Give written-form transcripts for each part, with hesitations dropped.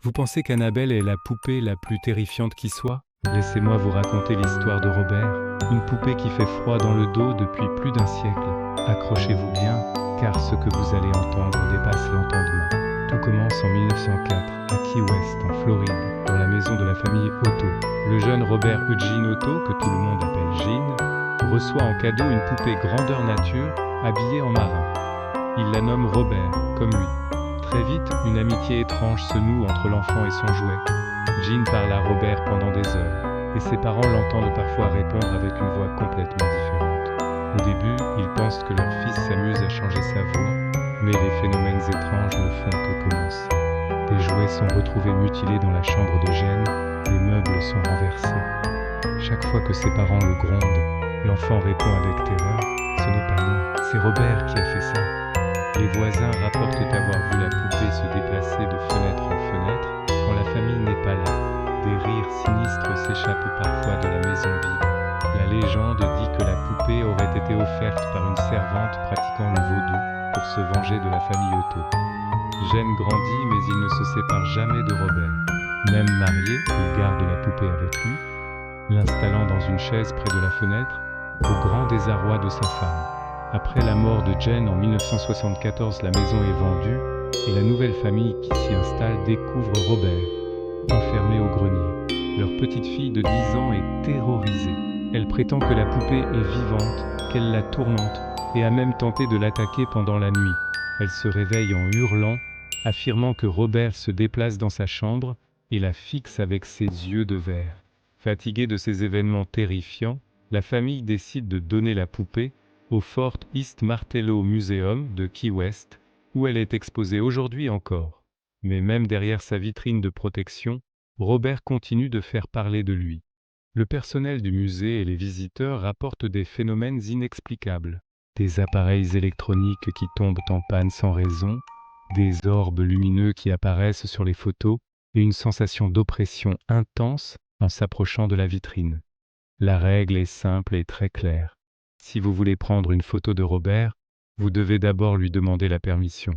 Vous pensez qu'Annabelle est la poupée la plus terrifiante qui soit? Laissez-moi vous raconter l'histoire de Robert, une poupée qui fait froid dans le dos depuis plus d'un siècle. Accrochez-vous bien, car ce que vous allez entendre dépasse l'entendement. Tout commence en 1904, à Key West, en Floride, dans la maison de la famille Otto. Le jeune Robert Eugene Otto, que tout le monde appelle Gene, reçoit en cadeau une poupée grandeur nature, habillée en marin. Il la nomme Robert, comme lui. Très vite, une amitié étrange se noue entre l'enfant et son jouet. Jean parle à Robert pendant des heures, et ses parents l'entendent parfois répondre avec une voix complètement différente. Au début, ils pensent que leur fils s'amuse à changer sa voix, mais les phénomènes étranges ne font que commencer. Des jouets sont retrouvés mutilés dans la chambre de Jean, des meubles sont renversés. Chaque fois que ses parents le grondent, l'enfant répond avec terreur: « Ce n'est pas moi, c'est Robert qui a fait ça. » Les voisins rapportent avoir vu la poupée se déplacer de fenêtre en fenêtre quand la famille n'est pas là. Des rires sinistres s'échappent parfois de la maison vide. La légende dit que la poupée aurait été offerte par une servante pratiquant le vaudou pour se venger de la famille Otto. Gene grandit, mais il ne se sépare jamais de Robert. Même marié, il garde la poupée avec lui, l'installant dans une chaise près de la fenêtre, au grand désarroi de sa femme. Après la mort de Jane en 1974, la maison est vendue et la nouvelle famille qui s'y installe découvre Robert, enfermé au grenier. Leur petite fille de 10 ans est terrorisée. Elle prétend que la poupée est vivante, qu'elle la tourmente et a même tenté de l'attaquer pendant la nuit. Elle se réveille en hurlant, affirmant que Robert se déplace dans sa chambre et la fixe avec ses yeux de verre. Fatiguée de ces événements terrifiants, la famille décide de donner la poupée au Fort East Martello Museum de Key West, où elle est exposée aujourd'hui encore. Mais même derrière sa vitrine de protection, Robert continue de faire parler de lui. Le personnel du musée et les visiteurs rapportent des phénomènes inexplicables. Des appareils électroniques qui tombent en panne sans raison, des orbes lumineux qui apparaissent sur les photos, et une sensation d'oppression intense en s'approchant de la vitrine. La règle est simple et très claire. Si vous voulez prendre une photo de Robert, vous devez d'abord lui demander la permission.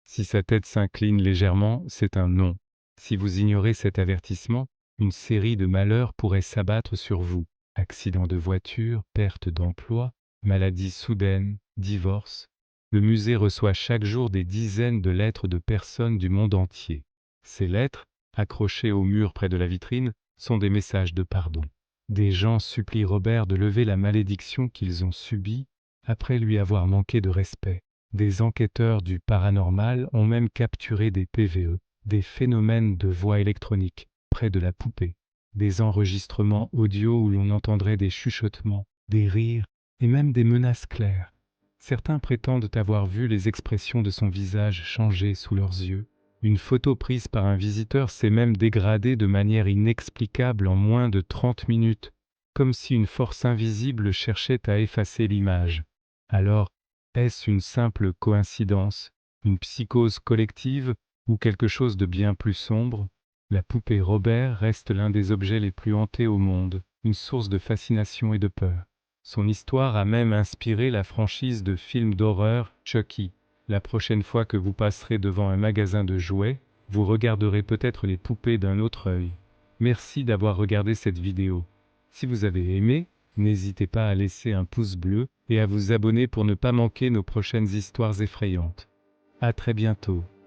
Si sa tête s'incline légèrement, c'est un non. Si vous ignorez cet avertissement, une série de malheurs pourrait s'abattre sur vous. Accident de voiture, perte d'emploi, maladie soudaine, divorce. Le musée reçoit chaque jour des dizaines de lettres de personnes du monde entier. Ces lettres, accrochées au mur près de la vitrine, sont des messages de pardon. Des gens supplient Robert de lever la malédiction qu'ils ont subie après lui avoir manqué de respect. Des enquêteurs du paranormal ont même capturé des PVE, des phénomènes de voix électronique, près de la poupée. Des enregistrements audio où l'on entendrait des chuchotements, des rires et même des menaces claires. Certains prétendent avoir vu les expressions de son visage changer sous leurs yeux. Une photo prise par un visiteur s'est même dégradée de manière inexplicable en moins de 30 minutes, comme si une force invisible cherchait à effacer l'image. Alors, est-ce une simple coïncidence, une psychose collective ou quelque chose de bien plus sombre? La poupée Robert reste l'un des objets les plus hantés au monde, une source de fascination et de peur. Son histoire a même inspiré la franchise de films d'horreur Chucky. La prochaine fois que vous passerez devant un magasin de jouets, vous regarderez peut-être les poupées d'un autre œil. Merci d'avoir regardé cette vidéo. Si vous avez aimé, n'hésitez pas à laisser un pouce bleu et à vous abonner pour ne pas manquer nos prochaines histoires effrayantes. À très bientôt.